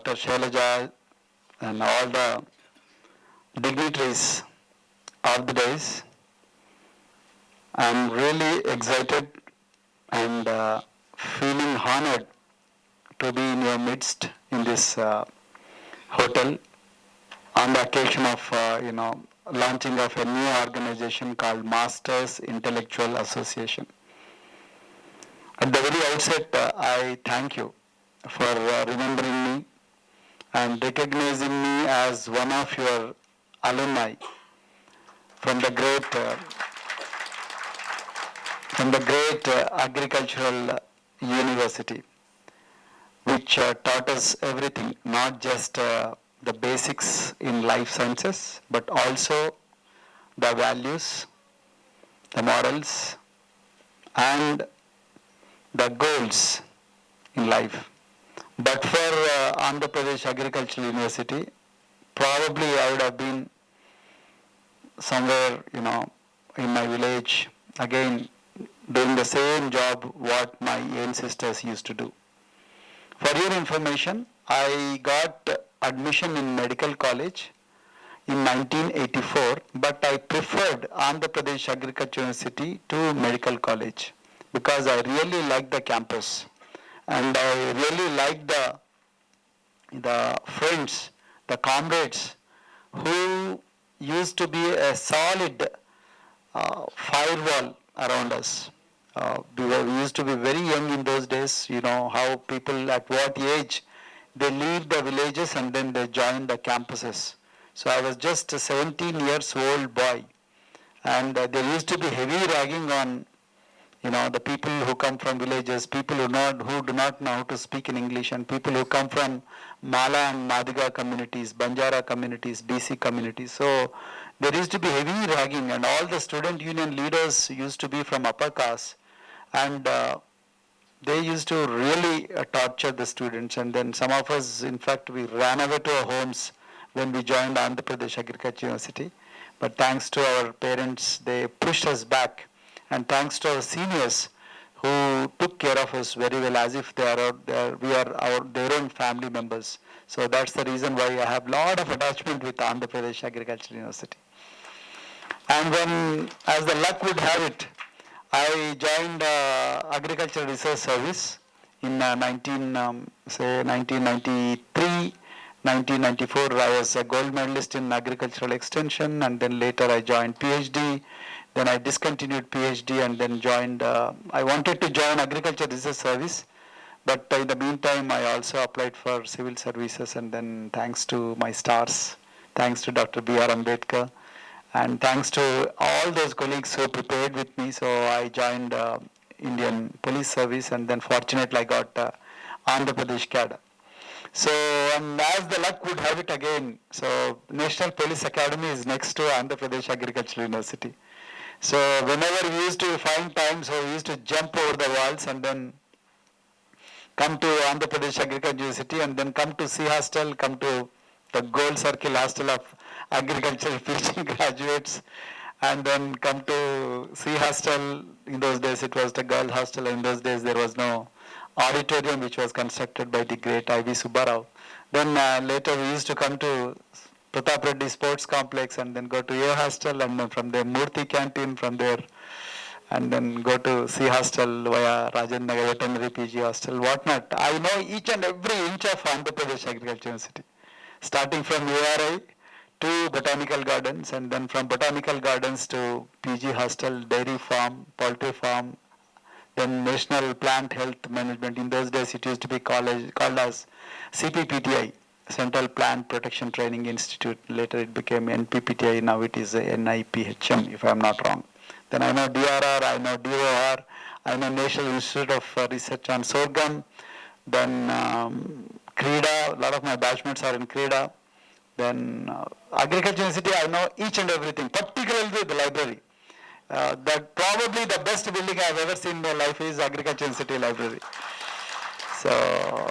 Dr. Shailaja, and all the dignitaries of the days. I'm really excited and feeling honored to be in your midst in this hotel on the occasion of launching of a new organization called Masters Intellectual Association. At the very outset, I thank you for remembering me and recognizing me as one of your alumni from the great agricultural university, which taught us everything, not just the basics in life sciences, but also the values, the morals, and the goals in life. But for Andhra Pradesh Agricultural University, probably I would have been somewhere, in my village, again, doing the same job what my ancestors used to do. For your information, I got admission in medical college in 1984, but I preferred Andhra Pradesh Agricultural University to medical college because I really liked the campus and I really liked the friends, the comrades who used to be a solid firewall around us. We used to be very young in those days, how people at what age they leave the villages and then they join the campuses. So I was just a 17 years old boy and there used to be heavy ragging on the people who come from villages, people who do not know how to speak in English, and people who come from Mala and Madiga communities, Banjara communities, BC communities. So there used to be heavy ragging, and all the student union leaders used to be from upper caste, and they used to really torture the students. And then some of us, in fact, we ran away to our homes when we joined Andhra Pradesh Agriculture University. But thanks to our parents, they pushed us back. And thanks to our seniors who took care of us very well as if we are their own family members. So that's the reason why I have a lot of attachment with Andhra Pradesh Agricultural University. And when, as the luck would have it, I joined Agricultural Research Service in 1993, 1994. I was a gold medalist in agricultural extension, and then later I joined PhD. Then I discontinued PhD and then joined, I wanted to join Agriculture Research Service, but in the meantime I also applied for civil services, and then thanks to my stars, thanks to Dr. B.R. Ambedkar, and thanks to all those colleagues who prepared with me, so I joined Indian Police Service, and then fortunately I got Andhra Pradesh cadre. So, and as the luck would have it again, so National Police Academy is next to Andhra Pradesh Agricultural University. So whenever we used to find time, so we used to jump over the walls and then come to Andhra Pradesh Agricultural University and then come to C Hostel, come to the Gold Circle Hostel of Agricultural PhD graduates, and then come to C Hostel. In those days it was the girl hostel. In those days there was no auditorium which was constructed by the great I.V. Subbarao. Then later we used to come to Pratap Reddy Sports Complex and then go to A Hostel, and then from there Murthy Canteen from there, and then go to C Hostel via Rajan Nagar Veterinary PG Hostel, whatnot. I know each and every inch of Andhra Pradesh Agriculture University, starting from ARI to Botanical Gardens, and then from Botanical Gardens to PG Hostel, Dairy Farm, Poultry Farm, then National Plant Health Management. In those days it used to be called as CPPTI, Central Plant Protection Training Institute. Later it became NPPTI, now it is NIPHM, if I am not wrong. Then I know DRR, I know DOR, I know National Institute of Research on Sorghum, then CREDA, a lot of my batchmates are in CREDA. Then Agriculture University, I know each and everything, particularly the library. That probably the best building I have ever seen in my life is Agriculture University Library. So,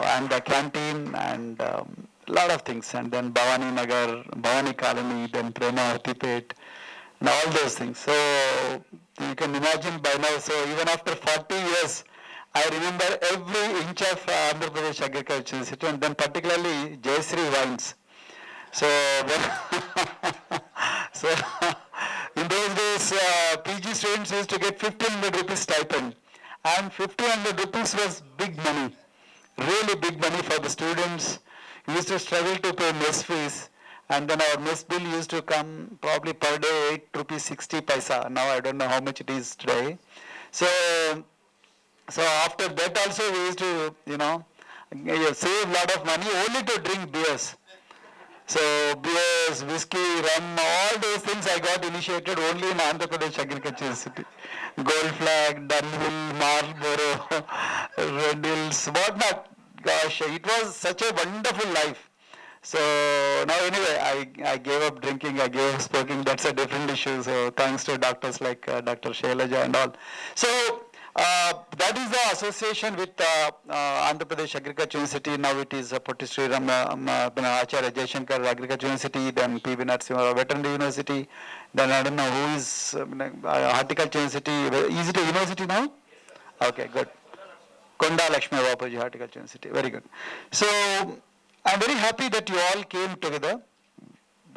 and the canteen and a lot of things. And then Bhavani Nagar, Bhavani Colony, then Prema Artipet, and all those things. So, you can imagine by now, so even after 40 years, I remember every inch of Andhra Pradesh Agriculture University, and then particularly Jayashree Wines. So, so in those days, PG students used to get 1500 rupees stipend, and 1500 rupees was big money, really big money for the students. We used to struggle to pay mess fees, and then our mess bill used to come probably per day 8 rupees 60 paisa. Now I don't know how much it is today. So, so after that also we used to, save a lot of money only to drink beers. So beers, whiskey, rum, all those things I got initiated only in Andhra Pradesh Agriculture City. Gold Flag, Dunhill, Marlboro, Red Hills, whatnot. Gosh, it was such a wonderful life. So now anyway, I gave up drinking, I gave up smoking. That's a different issue. So thanks to doctors like Dr. Shailaja and all. So that is the association with Andhra Pradesh Agriculture University. Now it is Pottisri Acharya Jaishankar Agriculture University, then P.V. Narasimha Veterinary University, then I don't know who is Horticulture University. Is it a university now? Okay, good. Konda Lakshmi Bapuji Horticulture University. Very good. So I'm very happy that you all came together,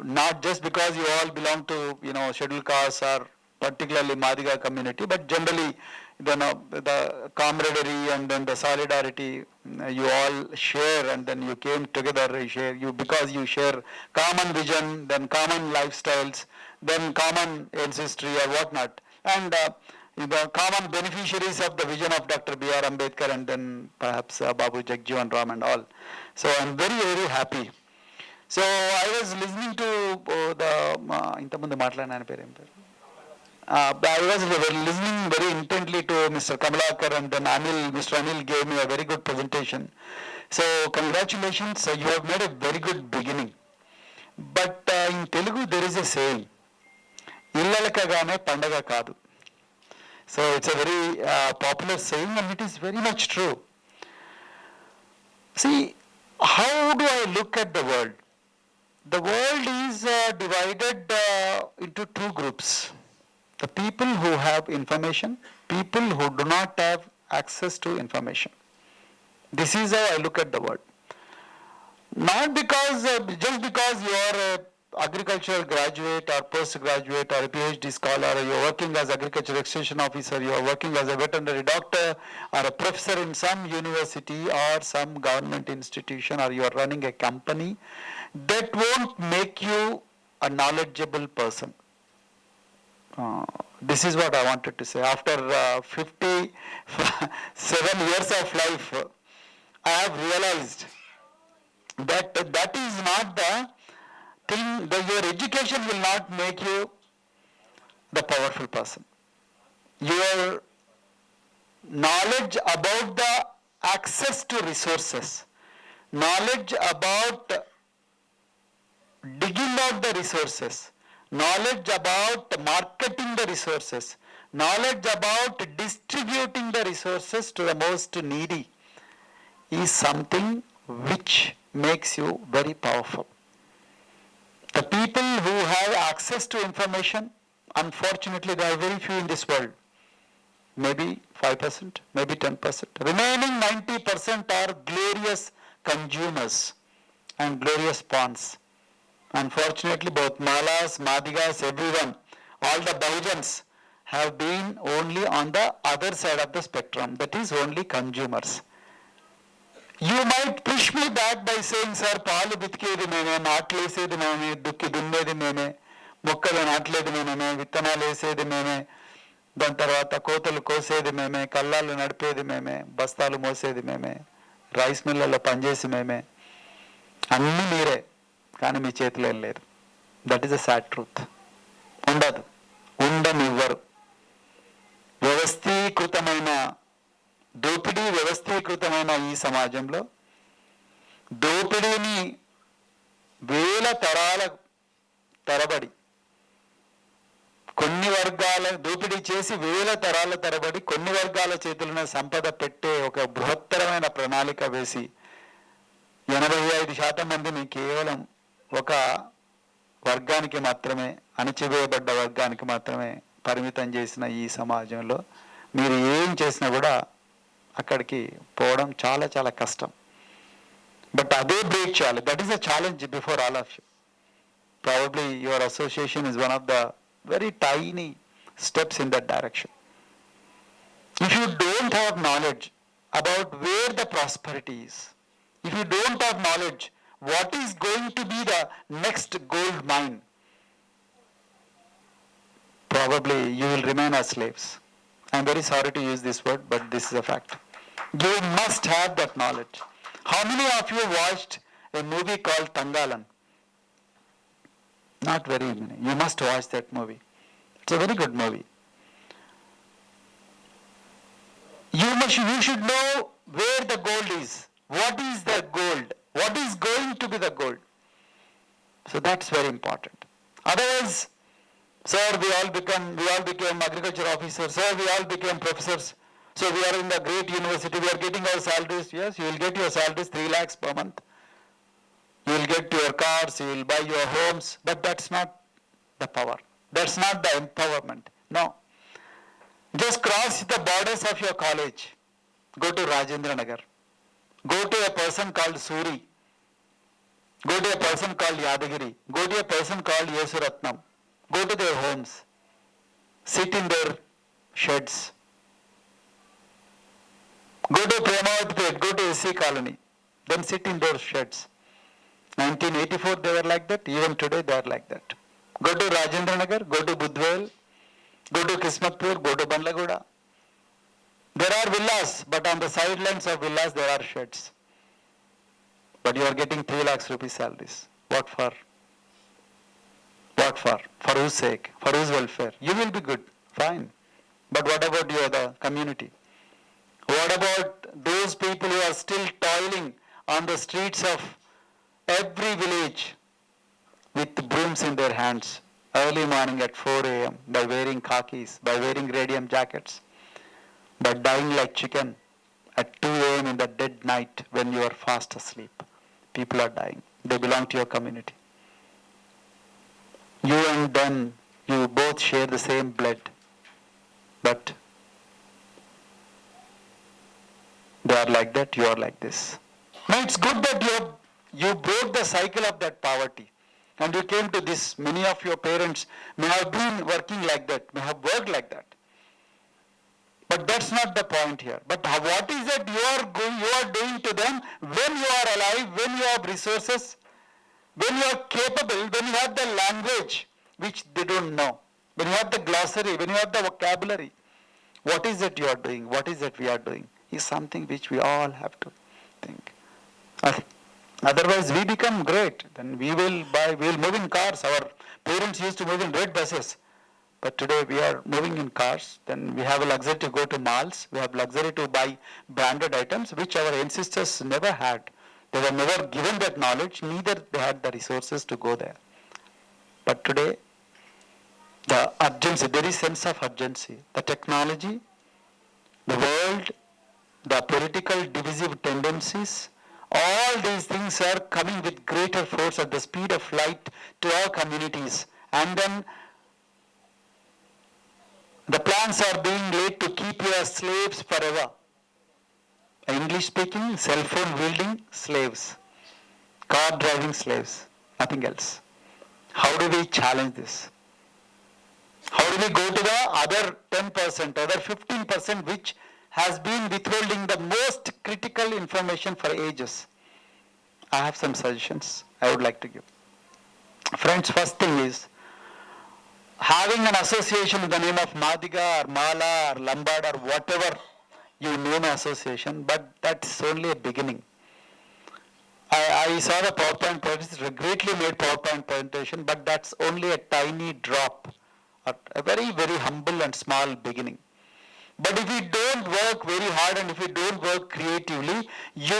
not just because you all belong to scheduled castes or particularly Madiga community, but generally the camaraderie and then the solidarity you all share, and then you came together because you share common vision, then common lifestyles, then common ancestry or whatnot, and the common beneficiaries of the vision of Dr. B.R. Ambedkar and then perhaps Babu Jagjivan Ram and all. So I'm very, very happy. So I was listening to ఇంతకుముందు మాట్లాడిన ఆయన పేరు ఏం పేరు I was listening very intently to Mr. Kamalakar, and then Mr. Anil gave me a very good presentation. So congratulations, you have made a very good beginning. But in Telugu there is a saying, illalakagane pandaga kaadu. So it's a very popular saying, and it is very much true. See, how do I look at the world? The world is divided into two groups. The people who have information, people who do not have access to information. This is how I look at the world. Not because, just because you are an agricultural graduate or postgraduate or a PhD scholar, or you are working as agricultural extension officer, you are working as a veterinary doctor or a professor in some university or some government institution, or you are running a company, that won't make you a knowledgeable person. This is what I wanted to say. After 57 years of life, I have realized that is not the thing, that your education will not make you the powerful person. Your knowledge about the access to resources, knowledge about digging out the resources, knowledge about marketing the resources, knowledge about distributing the resources to the most needy is something which makes you very powerful. The people who have access to information, unfortunately there are very few in this world. Maybe 5%, maybe 10%. Remaining 90% are glorious consumers and glorious pawns. Unfortunately, both Malas, Madigas, everyone, all the Bahujans have been only on the other side of the spectrum, that is only consumers. You might push me back by saying, sir, paalu bitkedi meme, naatlesedi meme, dukki dunnedi meme, mokkadu naatledi meme, vittanalu esedi meme, దాని తర్వాత కోతలు కోసేది మేమే, కళ్ళాలు నడిపేది మేమే, బస్తాలు మోసేది మేమే, rice మిల్లలో పనిచేసి మేమే, అన్నీ మీరే, కానీ మీ చేతిలో ఏం లేదు. That is a sad truth. ఉండదు, ఉండనివ్వరు. వ్యవస్థీకృతమైన దోపిడీ, వ్యవస్థీకృతమైన ఈ సమాజంలో దోపిడీని వేల తరాల తరబడి కొన్ని వర్గాల దోపిడీ చేసి వేల తరాల తరబడి కొన్ని వర్గాల చేతులను సంపద పెట్టే ఒక బృహత్తరమైన ప్రణాళిక వేసి 85% మందిని కేవలం ఒక వర్గానికి మాత్రమే, అణచివేయబడ్డ వర్గానికి మాత్రమే పరిమితం చేసిన ఈ సమాజంలో మీరు ఏం చేసినా కూడా అక్కడికి పోవడం చాలా చాలా కష్టం. బట్ అదే బ్రేక్ చేయాలి. That is a challenge before all of you. Probably your association is one of the very tiny steps in that direction. If you don't have knowledge about where the prosperity is, if you don't have knowledge what is going to be the next gold mine, probably you will remain as slaves. I'm very sorry to use this word, but this is a fact. You must have that knowledge. How many of you watched a movie called Tangalan? Not very many. You must watch that movie. It's a very good movie. You should know where the gold is. What is the gold? What is going to be the gold? So that's very important. Otherwise, sir, we all became agriculture officers. Sir, we all became professors. So we are in the great university. We are getting our salaries. Yes, you will get your salaries 3 lakhs per month. You will get your cars. You will buy your homes. But that's not the power. That's not the empowerment. No. Just cross the borders of your college. Go to Rajendra Nagar. Go to a person called Suri. Go to a person called Yadagiri. Go to a person called Yesuratnam. Go to their homes. Sit in their sheds. Go to Premavatpet. Go to SC Colony. Then sit in their sheds. 1984 they were like that. Even today they are like that. Go to Rajendra Nagar. Go to Budhwal. Go to Kismatpur. Go to Bandlagoda. There are villas, but on the sidelines of villas there are sheds. But you are getting 3 lakhs rupees salaries. What for? What for? For whose sake? For whose welfare? You will be good. Fine. But what about the community? What about those people who are still toiling on the streets of every village with brooms in their hands early morning at 4 a.m. by wearing khakis, by wearing radium jackets, by dying like chicken at 2 a.m. in the dead night when you are fast asleep? People are dying. They belong to your community. You and them, you both share the same blood. But they are like that, you are like this. Now it's good that you broke the cycle of that poverty. And you came to this. Many of your parents may have been working like that, may have worked like that. But that's not the point here. But what is it you are doing to them when you are alive, when you have resources, when you are capable, when you have the language which they don't know, when you have the glossary, when you have the vocabulary? What is it you are doing? What is it we are doing? Is something which we all have to think. Otherwise we become great. Then we will move in cars. Our parents used to move in red buses. But today we are moving in cars. Then we have a luxury to go to malls. We have luxury to buy branded items which our ancestors never had. They were never given that knowledge. Neither they had the resources to go there. But today, the urgency, there is sense of urgency. The technology, the world, the political divisive tendencies, all these things are coming with greater force at the speed of light to our communities. And then the plans are being laid to keep you as slaves forever. English speaking, cell phone wielding slaves, car driving slaves, nothing else. How do we challenge this? How do we go to the other 10%, other 15% which has been withholding the most critical information for ages? I have some suggestions I would like to give. Friends, first thing is having an association in the name of Madiga or Mala or Lombard or whatever you name an association, but that's only a beginning. I saw the PowerPoint presentation, greatly made PowerPoint presentation, but that's only a tiny drop, a very, very humble and small beginning. But if you don't work very hard and if you don't work creatively, you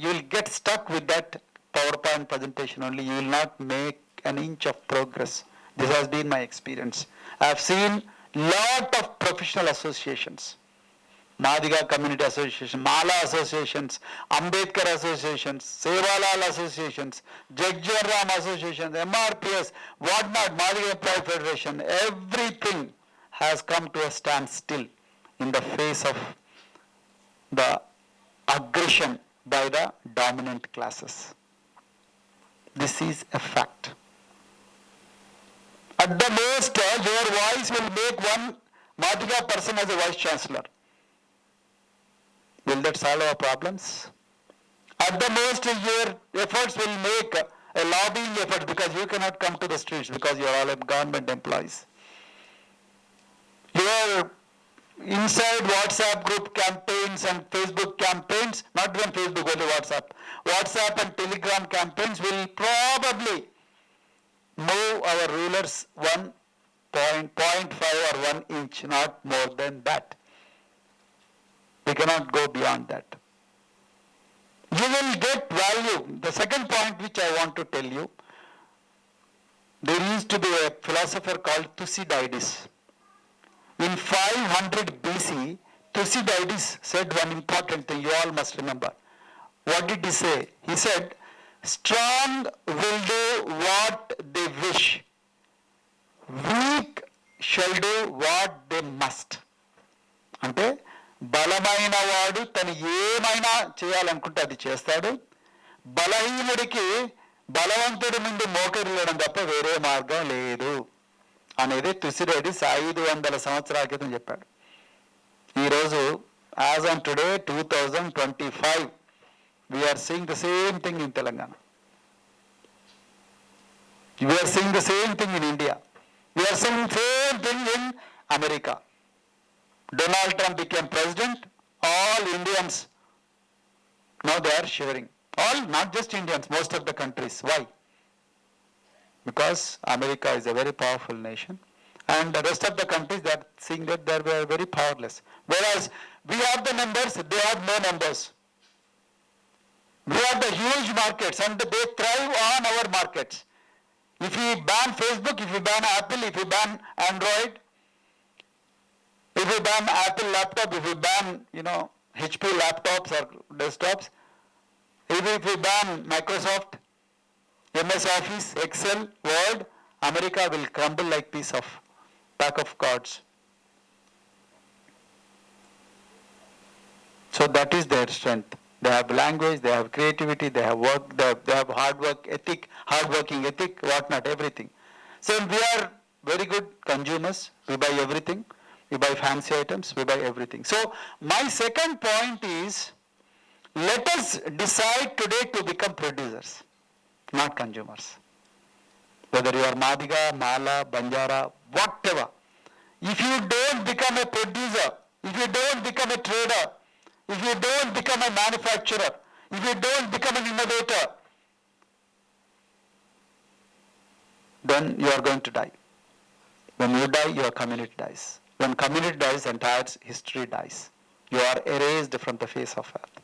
will get stuck with that PowerPoint presentation only. You will not make an inch of progress. This has been my experience. I have seen lot of professional associations. Madiga Community Association, Mala Associations, Ambedkar Associations, Sevalal Associations, Jagjaram Associations, MRPS, whatnot, Madiga Employee Federation, everything has come to a standstill in the face of the aggression by the dominant classes. This is a fact. At the most, your voice will make one Madiga person as a vice chancellor. Will that solve our problems? At the most, your efforts will make a lobbying effort because you cannot come to the streets because you are all government employees. Your inside WhatsApp group campaigns and Facebook campaigns, not even Facebook, only WhatsApp and Telegram campaigns will probably move our rulers 1.5 or 1 inch, not more than that. We cannot go beyond that. You will get value. The second point which I want to tell you, there used to be a philosopher called Thucydides. In 500 BC, Thucydides said one important thing you all must remember. What did he say? He said, strong will do what they wish. Weak shall do what they must. అంటే బలమైన వాడు తను ఏమైనా చేయాలనుకుంటే అది చేస్తాడు. బలహీనుడికి బలవంతుడి నుండి మోకరిల్లడం తప్ప వేరే మార్గం లేదు అనేది తుసిడైడిస్ 500 సంవత్సరాల క్రితం చెప్పాడు. ఈరోజు as on today 2025 we're seeing the same thing in Telangana. We're seeing the same thing in India. We're seeing the same thing in America. Donald Trump became president, all Indians, now they are shivering. All, not just Indians, most of the countries. Why? Because America is a very powerful nation and the rest of the countries they are seeing that they are very powerless. Whereas we have the numbers, they have no numbers. We have the huge markets and they thrive on our markets. If we ban Facebook, if we ban Apple, if we ban Android, if we ban Apple laptop, if we ban, HP laptops or desktops, if we ban Microsoft, MS Office, Excel, Word, America will crumble like piece of pack of cards. So that is their strength. They have language, they have creativity, they have work, they have hard working ethic, whatnot, everything. So we are very good consumers. We buy everything. We buy fancy items, we buy everything. So my second point is, let us decide today to become producers, not consumers. Whether you are Madiga, Mala, Banjara, whatever. If you don't become a producer, if you don't become a trader, if you don't become a manufacturer, if you don't become an innovator, then you are going to die. When you die, your community dies. When community dies, entire history dies. You are erased from the face of earth.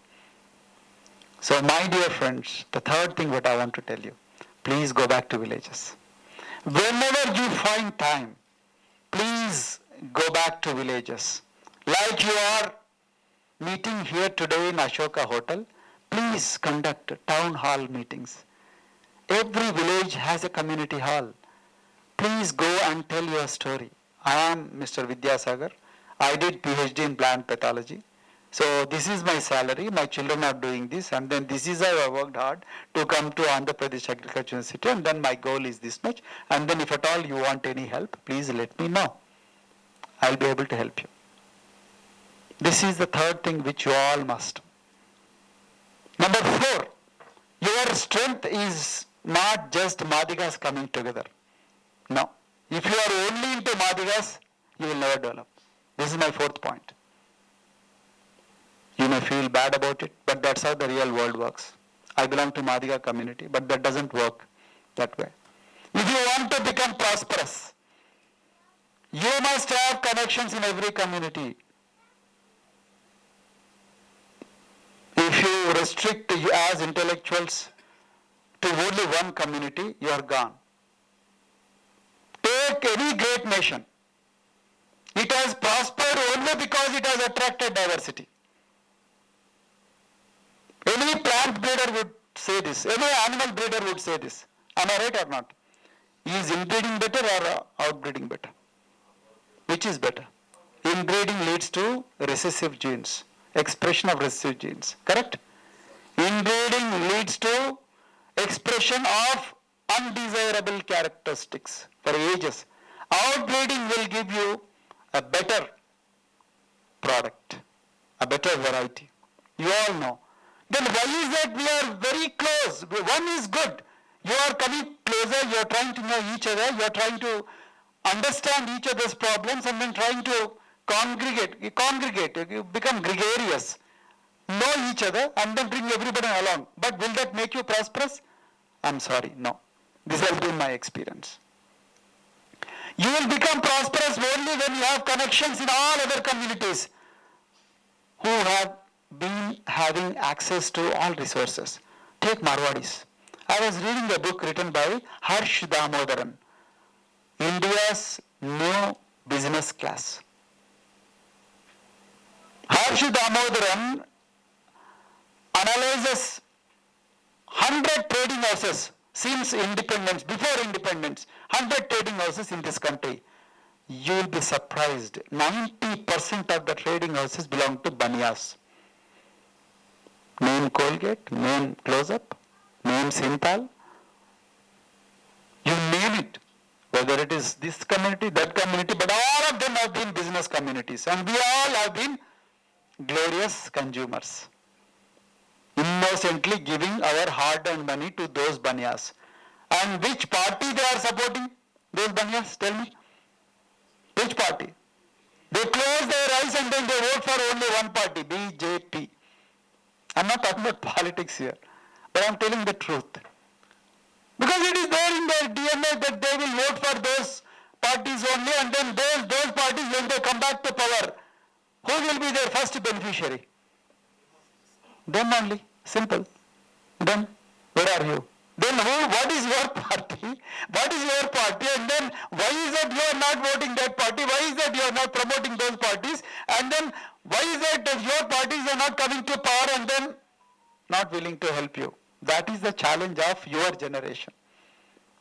So my dear friends, the third thing what I want to tell you, please go back to villages. Whenever you find time, please go back to villages. Like you are meeting here today in Ashoka Hotel, please conduct town hall meetings. Every village has a community hall. Please go and tell your story. I am Mr. Vidyasagar. I did PhD in plant pathology. So this is my salary. My children are doing this, and then this is how I worked hard to come to Andhra Pradesh Agriculture University, and then my goal is this much. And then if at all you want any help, please let me know. I'll be able to help you. This is the third thing which you all must. Number 4, your strength is not just Madigas coming together. No. If you are only into Madigas, you will never develop. This is my 4th point. You may feel bad about it, but that's how the real world works. I belong to Madiga community, but that doesn't work that way. If you want to become prosperous, you must have connections in every community. If you restrict as intellectuals to only one community, you are gone. Take any great nation. It has prospered only because it has attracted diversity. Any plant breeder would say this. Any animal breeder would say this. Am I right or not? Is inbreeding better or outbreeding better? Which is better? Inbreeding leads to recessive genes. expression of recessive genes. Correct? Inbreeding leads to expression of undesirable characteristics for ages. Outbreeding will give you a better product, a better variety. You all know. Then why is that we are very close? One is good. You are coming closer, you are trying to know each other, you are trying to understand each other's problems and then trying to congregate, you become gregarious, know each other and then bring everybody along. But will that make you prosperous? I'm sorry, no. This has been my experience. You will become prosperous only when you have connections in all other communities who have been having access to all resources. Take Marwadis. I was reading a book written by Harsh Damodaran, India's New Business Class. Harsh Damodaran analyzes 100 trading houses since independence, before independence, 100 trading houses in this country. You will be surprised. 90% of the trading houses belong to Banias. Name Colgate, name Close-Up, name Synthal. You name it. Whether it is this community, that community, but all of them have been business communities. And we all have been glorious consumers. Innocently giving our hard-earned money to those Banias. And which party they are supporting? Those Banias, tell me. Which party? They close their eyes and then they vote for only one party, BJP. I'm not talking about politics here, but I'm telling the truth. Because it is there in their DNA that they will vote for those parties only, and then those parties, when they come back to power, who will be their first beneficiary? Them only. Simple. Then, where are you? Then what is your party? What is your party? And then why is it you are not voting that party? Why is it you are not promoting those parties? And then why is it that your parties are not coming to power and then not willing to help you? That is the challenge of your generation.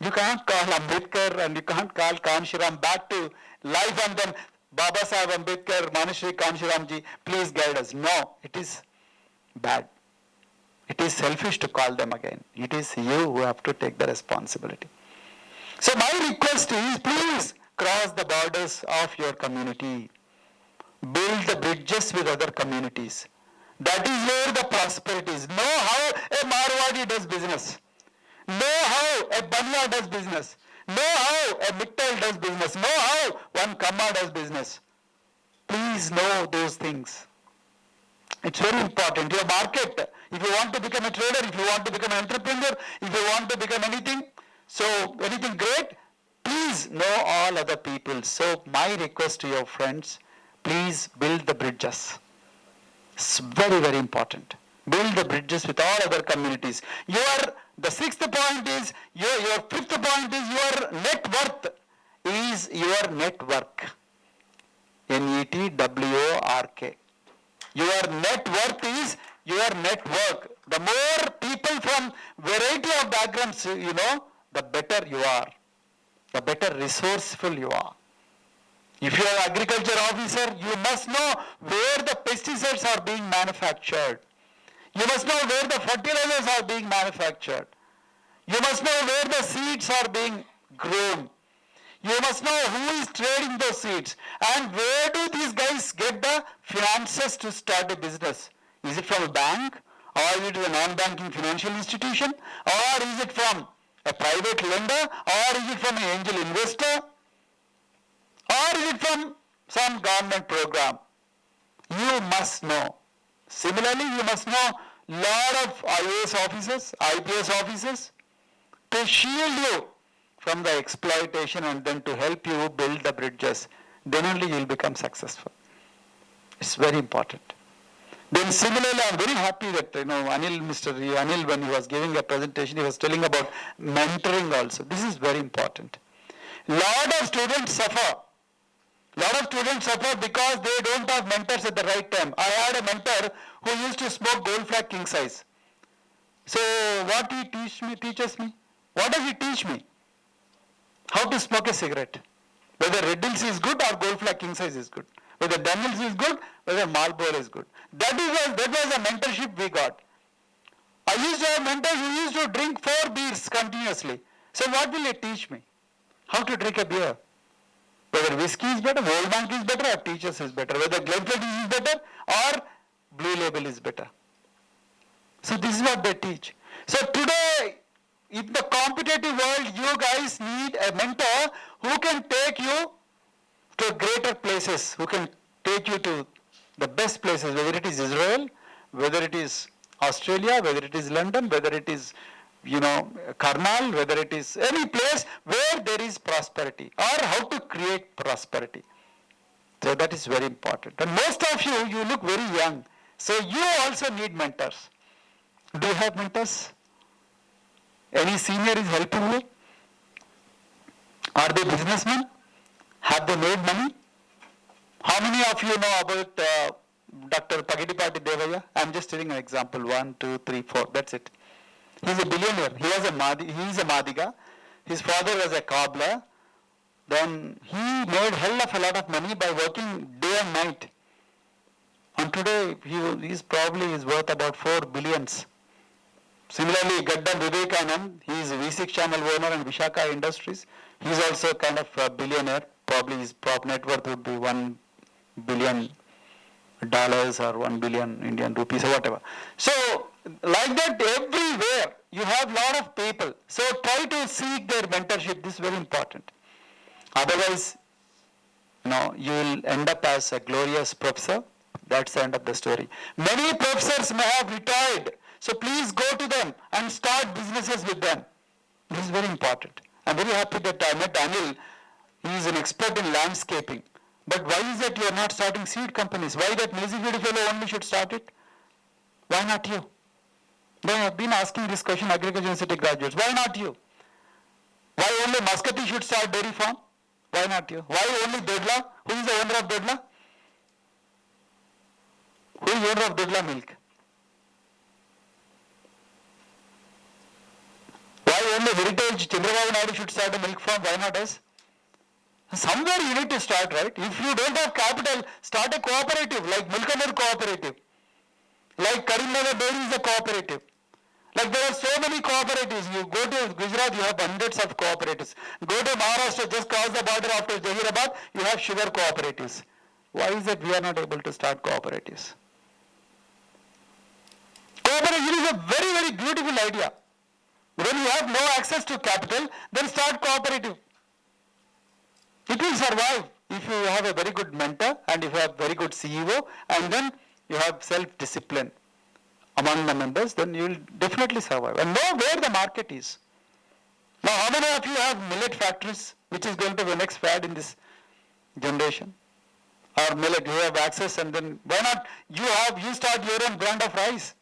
You can't call Ambedkar and you can't call Kanshiram back to life and then Baba Sahib Ambedkar, Manishri Kanshiramji, please guide us. No, it is bad. It is selfish to call them again. It is you who have to take the responsibility. So my request is, please cross the borders of your community. Build the bridges with other communities. That is where the prosperity is. Know how a Marwadi does business. Know how a Banya does business. Know how a Mittal does business. Know how one Kamma does business. Please know those things. It's very important. Your market, if you want to become a trader, if you want to become an entrepreneur, if you want to become anything, so anything great, please know all other people. So my request to your friends, please build the bridges. It's very, very important. Build the bridges with all other communities. The sixth point is, your fifth point is your net worth is your network. NETWORK. Your net worth is your network. The more people from variety of backgrounds you know, the better you are. The better resourceful you are. If you are an agriculture officer, you must know where the pesticides are being manufactured. You must know where the fertilizers are being manufactured. You must know where the seeds are being grown. You must know who is trading those seeds. And where do these guys get the finances to start a business? Is it from a bank? Or is it a non-banking financial institution? Or is it from a private lender? Or is it from an angel investor? Or is it from some government program? You must know. Similarly, you must know lot of IAS officers, IPS officers to shield you from the exploitation and then to help you build the bridges. Then only you will become successful. It's very important. Then similarly, I'm very happy that Mr. Anil, when he was giving a presentation, he was telling about mentoring also. This is very important. Lot of students suffer. Lot of students suffer because they don't have mentors at the right time. I had a mentor who used to smoke gold flag king size. So what he teaches me? What does he teach me? How to smoke a cigarette. Whether Red Hills is good or gold flag king size is good. whether Daniels is good, whether Marlboro is good. That was a mentorship we got. I used to have mentors who used to drink 4 beers continuously. So what will it teach me? How to drink a beer? Whether whiskey is better, Old Monk is better, or Teachers is better. Whether Glenfiddich is better or Blue Label is better. So this is what they teach. So today, in the competitive world, you guys need a mentor who can take you to greater places, who can take you to the best places, whether it is Israel, whether it is Australia, whether it is London, whether it is, Karnal, whether it is any place where there is prosperity, or how to create prosperity. So that is very important. And most of you look very young. So you also need mentors. Do you have mentors? Any senior is helping you? Are they businessmen? Have they made money? How many of you know about Dr. Pagidipati Devaya? I'm just giving an example. 1, 2, 3, 4. That's it. He's a billionaire. He is a Madiga. His father was a cobbler. Then he made hell of a lot of money by working day and night. And today he is probably worth about 4 billions. Similarly, Gaddam Vivekanand, he is a V6 channel owner and Vishaka Industries. He is also kind of a billionaire. Probably his prop net worth would be $1 billion or 1 billion Indian rupees or whatever. So, like that, everywhere you have lot of people. So, try to seek their mentorship. This is very important. Otherwise, you will end up as a glorious professor. That's the end of the story. Many professors may have retired. So please go to them and start businesses with them. This is very important. I'm very happy that I met Anil. He is an expert in landscaping. But why is it you are not starting seed companies? Why that Mezigudi fellow only should start it? Why not you? They have been asking this question, agriculture university graduates. Why not you? Why only Muscati should start dairy farm? Why not you? Why only Dedla? Who is the owner of Dedla? Who is the owner of Dedla milk? Why only Heritage Chandrababu Naidu should start a milk farm? Why not us? Somewhere you need to start, right? If you don't have capital, start a cooperative like Milkamur Cooperative. Like Karimnagar Dairy is a cooperative. Like there are so many cooperatives. You go to Gujarat, you have hundreds of cooperatives. Go to Maharashtra, just cross the border after Zahirabad, you have sugar cooperatives. Why is it we are not able to start cooperatives? Cooperation is a very, very beautiful idea. When you have no access to capital, then start cooperative. It will survive if you have a very good mentor and if you have very good CEO and then you have self-discipline among the members, then you will definitely survive and know where the market is. Now, how many of you have millet factories, which is going to be the next fad in this generation? Or millet, you have access and then why not you start your own brand of rice?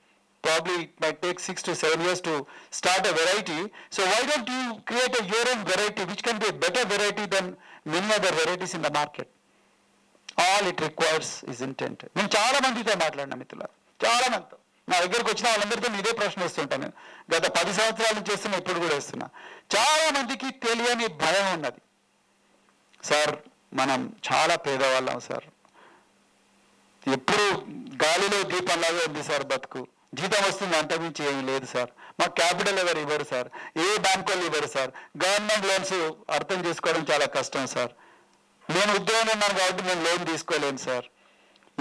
Probably it might take 6 to 7 years to start a variety. So why don't you create your own variety which can be a better variety than many other varieties in the market? All it requires is intent. నేను చాలా మందితో మాట్లాడినా మిత్రులారా, చాలా మందితో. నా దగ్గరకు వచ్చిన వాళ్ళందరితో ఇదే ప్రశ్న వేస్తుంటాను నేను. గత 10 సంవత్సరాలు చేస్తున్నా, ఇప్పుడు కూడా వేస్తున్నా. చాలా మందికి తెలియని భయం ఉన్నది. సార్ మనం చాలా పేదవాళ్ళం సార్, ఎప్పుడు గాలిలో దీపంలాగా ఉంది సార్ బతుకు, జీతం వస్తుంది అంతకుమించి ఏమీ లేదు సార్, మాకు క్యాపిటల్ ఎవరు ఇవ్వరు సార్, ఏ బ్యాంకు వాళ్ళు ఇవ్వరు సార్, గవర్నమెంట్ లోన్స్ అర్థం చేసుకోవడం చాలా కష్టం సార్, నేను ఉద్యోగం ఉన్నాను కాబట్టి నేను లోన్ తీసుకోలేను సార్.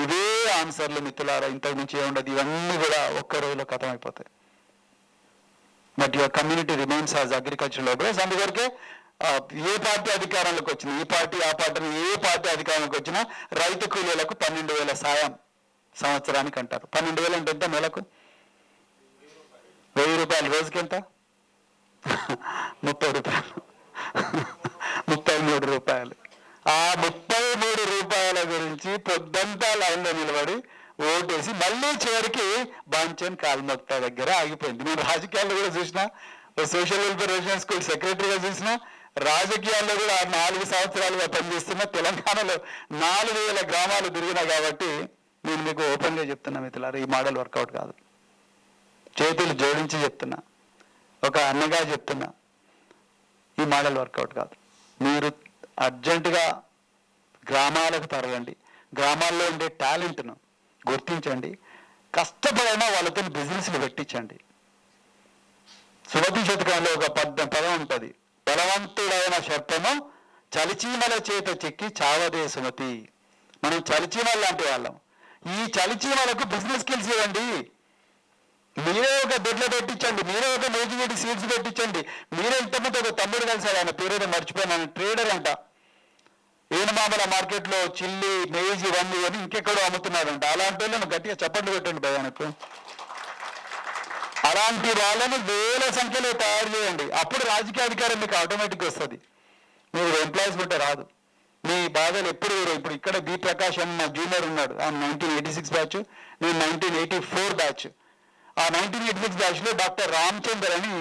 ఇవే ఆన్సర్లు మిత్రులారా, ఇంతకు మించి ఏముండదు. ఇవన్నీ కూడా ఒక్క రోజులో ఖతం అయిపోతాయి. But your community remains as agriculture labourers. అందువరకే ఏ పార్టీ అధికారంలోకి వచ్చినా, ఈ పార్టీ ఆ పార్టీ ఏ పార్టీ అధికారంలోకి వచ్చినా రైతు కూలీలకు 12,000 సాయం సంవత్సరానికి అంటారు. 12,000 అంటే ఎంత? నెలకు 1,000 రూపాయలు. రోజుకి ఎంత? 30 రూపాయలు. 33 రూపాయలు. ఆ 33 రూపాయల గురించి పొద్దంతా లైన్లో నిలబడి ఓటేసి మళ్ళీ చివరికి బాంచన్ కాల్మక్తా దగ్గర ఆగిపోయింది. నేను రాజకీయాల్లో కూడా చూసిన, సోషల్ వెల్ఫేర్ రెసిడెన్స్ స్కూల్ సెక్రటరీగా చూసిన, రాజకీయాల్లో కూడా 4 సంవత్సరాలుగా పనిచేస్తున్న, తెలంగాణలో 4,000 గ్రామాలు తిరిగినా కాబట్టి నేను మీకు ఓపెన్గా చెప్తున్నా మిత్రులారా, ఈ మోడల్ వర్కౌట్ కాదు. చేతులు జోడించి చెప్తున్నా, ఒక అన్నగా చెప్తున్నా, ఈ మోడల్ వర్కౌట్ కాదు. మీరు అర్జెంటుగా గ్రామాలకు తరలండి. గ్రామాల్లో ఉండే టాలెంట్ను గుర్తించండి, కష్టపడైనా వాళ్ళతో బిజినెస్లు పెట్టించండి. సుమతి శతకంలో ఒక పదం ఉంటుంది, బలవంతుడైన శర్పము చలిచీమల చేత చెక్కి చావదే సుమతి. మనం చలిచీమల లాంటి వాళ్ళం. ఈ చలిచీమలకు బిజినెస్ స్కిల్స్ ఇవ్వండి. మీరే ఒక దొడ్లో పెట్టించండి, మీరే ఒక మేజివేటి సీడ్స్ పెట్టించండి. మీరే ఇంతమంది ఒక తమ్ముడు కలిసారు, ఆయన పేరేదో మర్చిపోయినాను, ట్రేడర్ అంట, ఏనుమామల మార్కెట్లో చిల్లి మేజీ ఇవన్నీ అని ఇంకెక్కడో అమ్ముతున్నారంట. అలాంటి వాళ్ళని గట్టిగా చప్పట్లు పెట్టండి భయానికి. అలాంటి వాళ్ళని వేల సంఖ్యలో తయారు చేయండి. అప్పుడు రాజకీయ అధికారం మీకు ఆటోమేటిక్గా వస్తుంది. మీరు ఎంప్లాయీస్ ఉంటే రాదు. మీ బాధలు ఎప్పుడు ఇప్పుడు ఇక్కడ బి ప్రకాష్ అని నా జూనియర్ ఉన్నాడు, ఆయన 1986 బ్యాచ్, నేను 1984 బ్యాచ్. ఆ 1986 బ్యాచ్లో డాక్టర్ రామచందర్ అని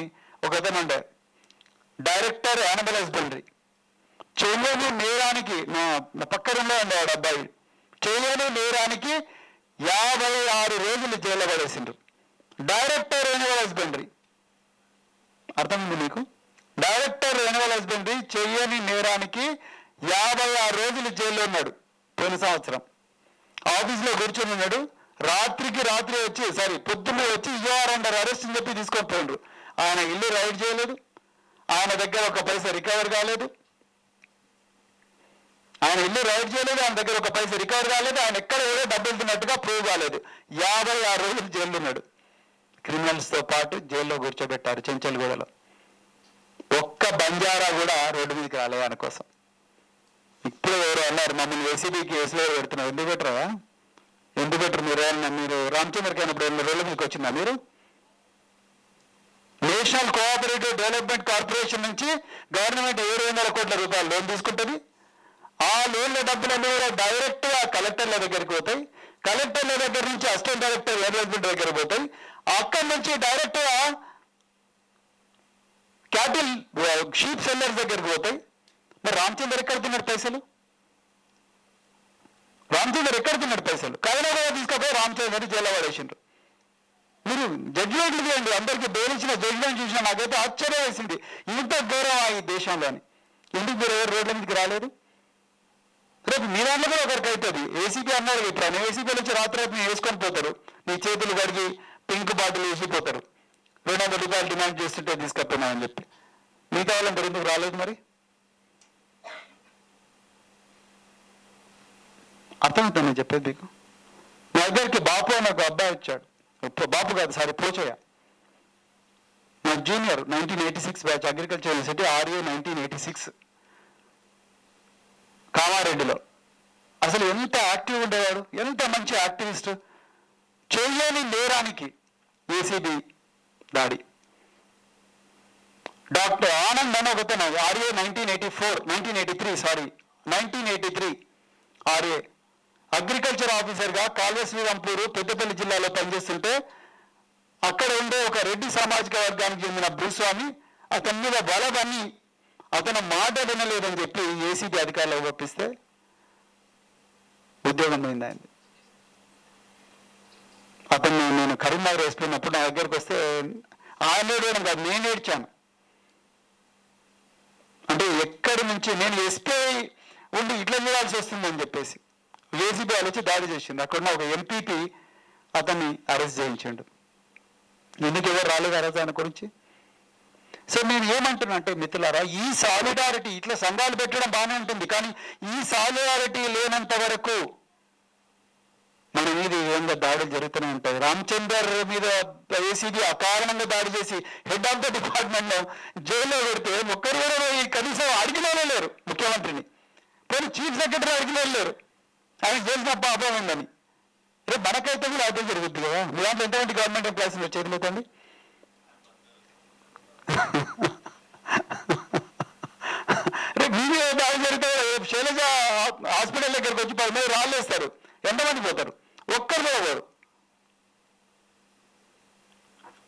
ఒక అతను ఉండే, డైరెక్టర్ యానిమల్ హస్బెండరీ. చేయని నేరానికి నా పక్కనలో ఉండేవాడు అబ్బాయి, చేయని నేరానికి 56 రోజులు జైల్లో పడేసిండ్రు. డైరెక్టర్ యానిమల్ హస్బెండరీ, అర్థమైంది మీకు? డైరెక్టర్ యానిమల్ హస్బెండరీ చెయ్యని నేరానికి 56 రోజులు జైల్లో ఉన్నాడు. పోయిన సంవత్సరం ఆఫీస్లో కూర్చొని ఉన్నాడు. రాత్రికి రాత్రి వచ్చి పొద్దున్నే వచ్చి అండర్ అరెస్ట్ అని చెప్పి తీసుకొని పోయిండ్రు. ఆయన ఇల్లు రైడ్ చేయలేదు, ఆయన దగ్గర ఒక పైసా రికవర్ కాలేదు, ఆయన ఇల్లు రైడ్ చేయలేదు, ఆయన దగ్గర ఒక పైసా రికవర్ కాలేదు, ఆయన ఎక్కడ ఏదో డబ్బులు తిన్నట్టుగా ప్రూవ్ కాలేదు. 56 రోజులు జైల్లో ఉన్నాడు. క్రిమినల్స్తో పాటు జైల్లో కూర్చోబెట్టారు చెంచల్గూడలో. ఒక్క బంజారా కూడా రోడ్డు మీదకి రాలేదు ఆయన కోసం. ఇప్పుడు ఎవరు అన్నారు మమ్మల్ని ఏసీబీకి కేసులో పెడుతున్నారు, ఎందుకు పెట్టరా? ఎందుకు పెట్టరు? మీరు రామచంద్రకి అయినప్పుడు రోడ్ల మీదకి వచ్చిందా? మీరు నేషనల్ కోఆపరేటివ్ డెవలప్మెంట్ కార్పొరేషన్ నుంచి గవర్నమెంట్ 700 కోట్ల రూపాయలు లోన్ తీసుకుంటుంది. ఆ లోన్ల డబ్బులన్నీ కూడా డైరెక్ట్గా కలెక్టర్ల దగ్గరికి పోతాయి. కలెక్టర్ల దగ్గర నుంచి అసిస్టెంట్ డైరెక్టర్ డెవలప్మెంట్ దగ్గర పోతాయి. అక్కడి నుంచి డైరెక్ట్గా క్యాటిల్ షీప్ సెల్లర్స్ దగ్గరికి పోతాయి. మరి రామచంద్ర ఎక్కడ తిన్నాడు పైసలు? రామచంద్ర ఎక్కడ తిన్నాడు పైసలు? కైలాగా తీసుకపోయి రామచంద్ర జైల్లో పడేసిండ్రు. మీరు జడ్జిమెంట్లు చేయండి, అందరికీ బెయిల్ ఇచ్చిన జడ్జిమెంట్ చూసినా నాకైతే ఆశ్చర్యం వేసింది. ఇంత గౌరవం ఈ దేశంలోని. ఎందుకు మీరు ఎవరు రోడ్ల మీదకి రాలేదు? రేపు మీ దాంట్లో కూడా ఒకరికి అవుతుంది. ఏసీపీ అన్నారు ఇప్పుడు, ఏసీపీ నుంచి రాత్రి వేసుకొని పోతారు, నీ చేతులు కడిగి పింక్ బాటిల్ వేసిపోతారు. 200 రూపాయలు డిమాండ్ చేస్తుంటే తీసుకపోయినామని చెప్పి. మిగతా వాళ్ళందరూ ఎందుకు రాలేదు? మరి అర్థమవుతుంది నేను చెప్పేది మీకు. మా దగ్గరికి బాపు అని ఒక అబ్బాయి వచ్చాడు. బాపు కాదు, పోచయ్య, నా junior, 1986 batch, agriculture university RA 1986, కామారెడ్డిలో. అసలు ఎంత యాక్టివ్ ఉండేవాడు, ఎంత మంచి యాక్టివిస్ట్. చేయని నేరానికి ఏసీబీ దాడి. డాక్టర్ ఆనంద్ అని ఒకతను RA 1983 RA అగ్రికల్చర్ ఆఫీసర్గా కాల్వ శ్రీరాంపూరు పెద్దపల్లి జిల్లాలో పనిచేస్తుంటే అక్కడ ఉండే ఒక రెడ్డి సామాజిక వర్గానికి చెందిన భూస్వామి అతని మీద బలబన్ని అతను మాట వినలేదని చెప్పి ఏసీబీ అధికారులకు పంపిస్తే ఉద్యోగం పోయింది ఆయన. అతను నేను కరీంనగర్ వేసుకున్నప్పుడు నా దగ్గరకు వస్తే ఆయన ఏడవడం కాదు, నేను ఏడ్చాను. అంటే ఎక్కడి నుంచి నేను ఎస్పీ ఉండి ఇట్లా చేయాల్సి వస్తుందని చెప్పేసి ఏసీబీ వాళ్ళు వచ్చి దాడి చేసింది. అక్కడున్న ఒక ఎంపీపీ అతన్ని అరెస్ట్ చేయించాడు. ఎందుకు ఎవరు రాలేదు అరెస్ట్ ఆయన గురించి? సో నేను ఏమంటున్నా అంటే మిత్రులారా, ఈ సాలిడారిటీ, ఇట్లా సంఘాలు పెట్టడం బాగానే ఉంటుంది, కానీ ఈ సాలిడారిటీ లేనంత వరకు మన మీద ఏందో దాడులు జరుగుతూనే ఉంటాయి. రామచందర్ మీద ఏసీబీ అకారణంగా దాడి చేసి హెడ్ ఆఫ్ ద డిపార్ట్మెంట్లో జైల్లో పెడితే ఒక్కరు కూడా కనీసం అడిగిన లేరు ముఖ్యమంత్రిని. కానీ చీఫ్ సెక్రటరీ అడిగిన లేరు, ఆయన చేసిన పాపం ఉందని. రేపు మనకైతే కూడా అదే జరుగుద్ది కదా. మీ దాంట్లో ఎంతమంది గవర్నమెంట్ ఎంప్లాయీస్ మీరు చేతులైతండి? రేపు మీ దాడి జరిగితే శైలజ హాస్పిటల్ దగ్గరికి వచ్చి 10 మంది రాళ్ళు వేస్తారు, ఎంతమంది పోతారు? ఒక్కరు పోరు.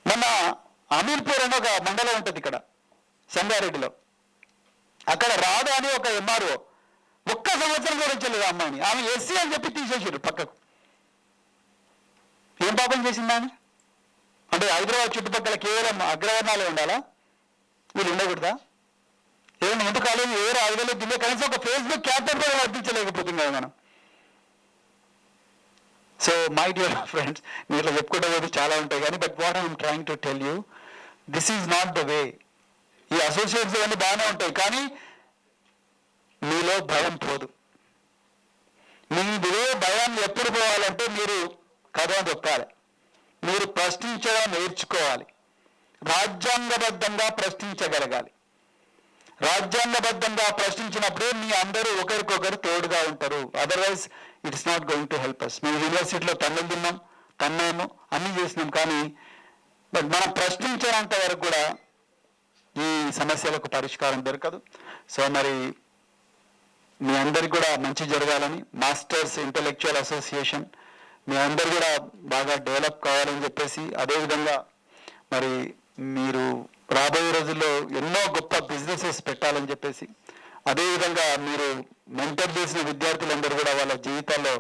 మొన్న అమీర్పూర్ అని ఒక మండలం ఉంటుంది ఇక్కడ సంగారెడ్డిలో, అక్కడ రాధ అని ఒక ఎంఆర్ఓ ఒక్క సంవత్సరం కూడా వచ్చలేదు అమ్మాయిని. ఆమె ఎస్సీ అని చెప్పి తీసేసారు పక్కకు. ఏం పాపం చేసింది ఆమె? అంటే హైదరాబాద్ చుట్టుపక్కల కేవలం అగ్రవర్ణాలే ఉండాలా? వీళ్ళు ఉండకూడదా? ఏమైనా ఎందుకు కాలేదు? ఎవరు 5,000 దిల్లే కనీసం ఒక ఫేస్బుక్ క్యాప్టెన్ కూడా వర్తించలేకపోతుంది కదా మనం. సో మై డియర్ ఫ్రెండ్స్, మీరు ఇట్లా చెప్పుకుంటే చాలా ఉంటాయి కానీ, but what I'm trying to tell you, this is not the way. ఈ అసోసియేట్స్ అన్నీ బాగానే ఉంటాయి కానీ మీలో భయం పోదు. మీలో భయాన్ని ఎప్పుడు పోవాలంటే మీరు కథ దొక్కాలి, మీరు ప్రశ్నించడం నేర్చుకోవాలి, రాజ్యాంగబద్ధంగా ప్రశ్నించగలగాలి. రాజ్యాంగబద్ధంగా ప్రశ్నించినప్పుడే మీ అందరూ ఒకరికొకరు తోడుగా ఉంటారు. Otherwise it's not going to help us. మేము యూనివర్సిటీలో తన్నులు తిన్నాం, తన్నాము, అన్నీ చేసినాం, కానీ బట్ మనం ప్రశ్నించేంత వరకు కూడా ఈ సమస్యలకు పరిష్కారం దొరకదు. సో మరి మీ అందరికి కూడా మంచి జరగాలని, మాస్టర్స్ ఇంటలెక్చువల్ అసోసియేషన్ మీ అందరు కూడా బాగా డెవలప్ కావాలని చెప్పేసి, అదేవిధంగా మరి మీరు రాబోయే రోజుల్లో ఎన్నో గొప్ప బిజినెసెస్ పెట్టాలని చెప్పేసి, అదేవిధంగా మీరు మెంటర్ చేసిన విద్యార్థులందరూ కూడా వాళ్ళ జీవితాల్లో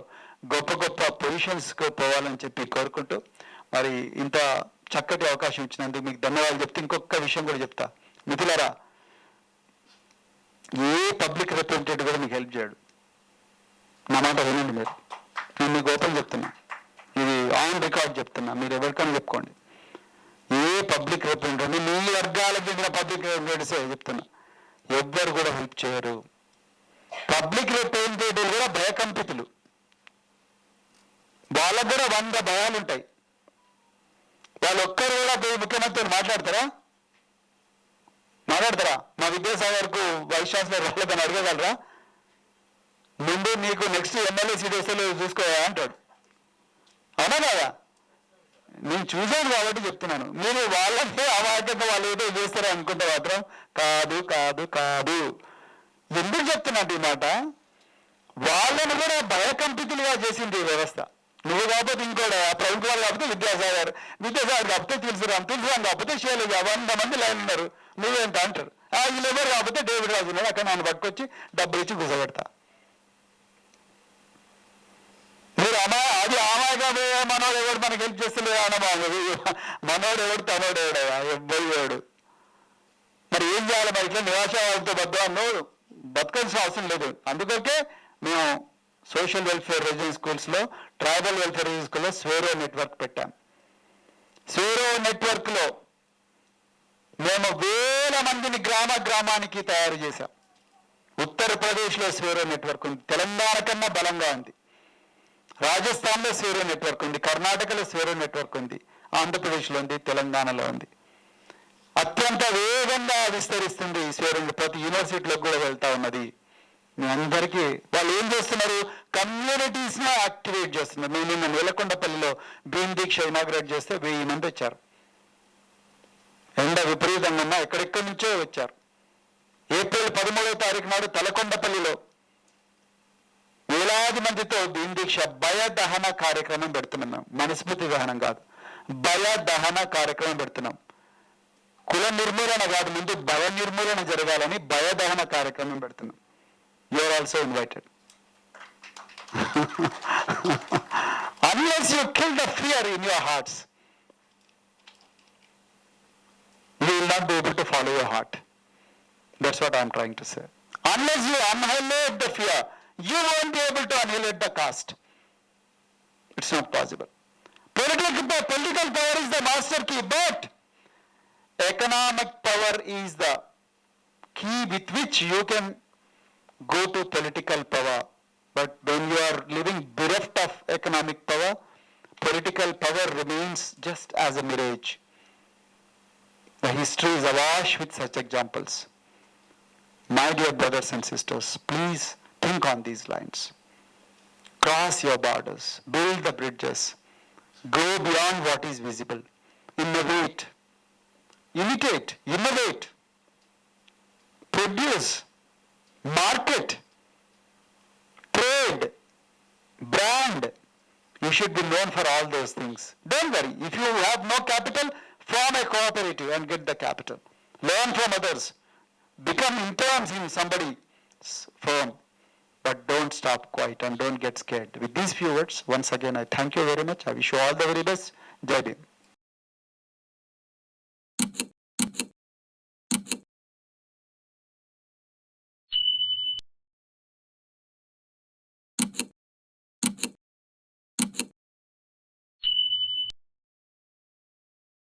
గొప్ప గొప్ప పొజిషన్స్కి పోవాలని చెప్పి కోరుకుంటూ, మరి ఇంత చక్కటి అవకాశం ఇచ్చినందుకు మీకు ధన్యవాదాలు చెప్తే ఇంకొక విషయం కూడా చెప్తా. మిత్రులారా, ఏ పబ్లిక్ రిప్రజెంటేటివ్ కూడా మీకు హెల్ప్ చేయడు. నా మాట వినండి మీరు. నేను మీకు ఓపెన్ చెప్తున్నా, ఇది ఆన్ రికార్డ్ చెప్తున్నా, మీరు ఎవరికైనా చెప్పుకోండి. ఏ పబ్లిక్ రిప్రజెంటేటివ్, మీ వర్గాలకు చెందిన పబ్లిక్ రిప్రజెంటేటివ్స్ చెప్తున్నా, ఎవ్వరు కూడా హెల్ప్ చేయరు. పబ్లిక్ రిప్రజెంటేటివ్ కూడా భయకంపితులు. వాళ్ళకు కూడా 100 భయాలు ఉంటాయి. వాళ్ళు ఒక్కరు కూడా పోయి ముఖ్యమంత్రితో మాట్లాడతారా? మా విద్యాసాగర్కు వైస్ ఛాన్సలర్ వాళ్ళని అడగగలరా? ముందు నీకు నెక్స్ట్ ఎమ్మెల్యే సీట్ వస్తే చూసుకోవా అంటాడు. అవునా కదా? నేను చూశాను కాబట్టి చెప్తున్నాను. మీరు వాళ్ళంటే అవాక్యంగా వాళ్ళు ఏదో చేస్తారో అనుకుంటే మాత్రం కాదు కాదు కాదు. ఎందుకు చెప్తున్నట్టు ఈ మాట? వాళ్ళను కూడా భయకంపితులుగా చేసింది ఈ వ్యవస్థ. నువ్వు కాకపోతే ఇంకోటి, ప్రభుత్వ వాళ్ళు కాకపోతే విద్యాసాగర్ కాకపోతే తులసిరామ్ కాకపోతే శైలజ, 100 మంది లైన్ ఉన్నారు, నువ్వేంత అంటారు. వీళ్ళు ఎవరు కాకపోతే డేవిడ్ రాజు ఉన్నాడు, అక్కడ నన్ను పట్టుకొచ్చి డబ్బులు ఇచ్చి కూర్చోబెడతా. మీరు అది అమాయగా మనోడు ఎవడు మనకి హెల్ప్ చేస్తలేదు అనమాగదు. మనోడు ఎవడు తనోడు ఎవడయా, ఎవ్వడు. మరి ఏం చేయాలి? మరి ఇట్లా నిరాశావాదంతో బతకాల్సిన అవసరం లేదు. అందుకే మేము సోషల్ వెల్ఫేర్ రెసిడెన్స్ స్కూల్స్లో, ట్రైబల్ వెల్ఫేర్ రెసిడెన్స్ స్కూల్లో స్వేరో నెట్వర్క్ పెట్టాం. స్వేరో నెట్వర్క్లో మేము 1000 మందిని గ్రామానికి తయారు చేశాం. ఉత్తరప్రదేశ్లో స్వేరో నెట్వర్క్ ఉంది, తెలంగాణ కన్నా బలంగా ఉంది. రాజస్థాన్లో స్వేరో నెట్వర్క్ ఉంది, కర్ణాటకలో స్వేరో నెట్వర్క్ ఉంది, ఆంధ్రప్రదేశ్లో ఉంది, తెలంగాణలో ఉంది. అత్యంత వేగంగా విస్తరిస్తుంది ఈ స్వేరో. ప్రతి యూనివర్సిటీలోకి కూడా వెళ్తా ఉన్నది. మీ అందరికీ వాళ్ళు ఏం చేస్తున్నారు? కమ్యూనిటీస్ని యాక్టివేట్ చేస్తున్నారు. మేము నిన్న నీలకొండపల్లిలో భీమ్ దీక్ష ఇనాగ్రేట్ చేస్తే 1000 మంది వచ్చారు. ఎండ విపరీతంగా ఉన్నా ఎక్కడెక్కడి నుంచో వచ్చారు. ఏప్రిల్ 13వ తారీఖు నాడు తలకొండపల్లిలో వేలాది మందితో భీమ్ దీక్ష భయ దహన కార్యక్రమం పెడుతున్నాం. మేము మనస్మృతి దహనం కాదు, భయ దహన కార్యక్రమం పెడుతున్నాం. కుల నిర్మూలన కాదు, ముందు భయ నిర్మూలన జరగాలని భయ దహన కార్యక్రమం పెడుతున్నాం. You are also invited. Unless you kill the fear in your hearts, you will not be able to follow your heart. That's what I am trying to say. Unless you annihilate the fear, you won't be able to annihilate the caste. It's not possible. Political power is the master key, but economic power is the key with which you can go to political power. But when you are living bereft of economic power, political power remains just as a mirage. The history is awash with such examples. My dear brothers and sisters, please think on these lines. Cross your borders, build the bridges, go beyond what is visible, innovate, imitate, innovate, produce, market, trade, brand. You should be known for all those things. Don't worry. If you have no capital, form a cooperative and get the capital. Learn from others. Become interns in somebody's firm. But don't stop quiet and don't get scared. With these few words, once again, I thank you very much. I wish you all the very best. Jai Bhim.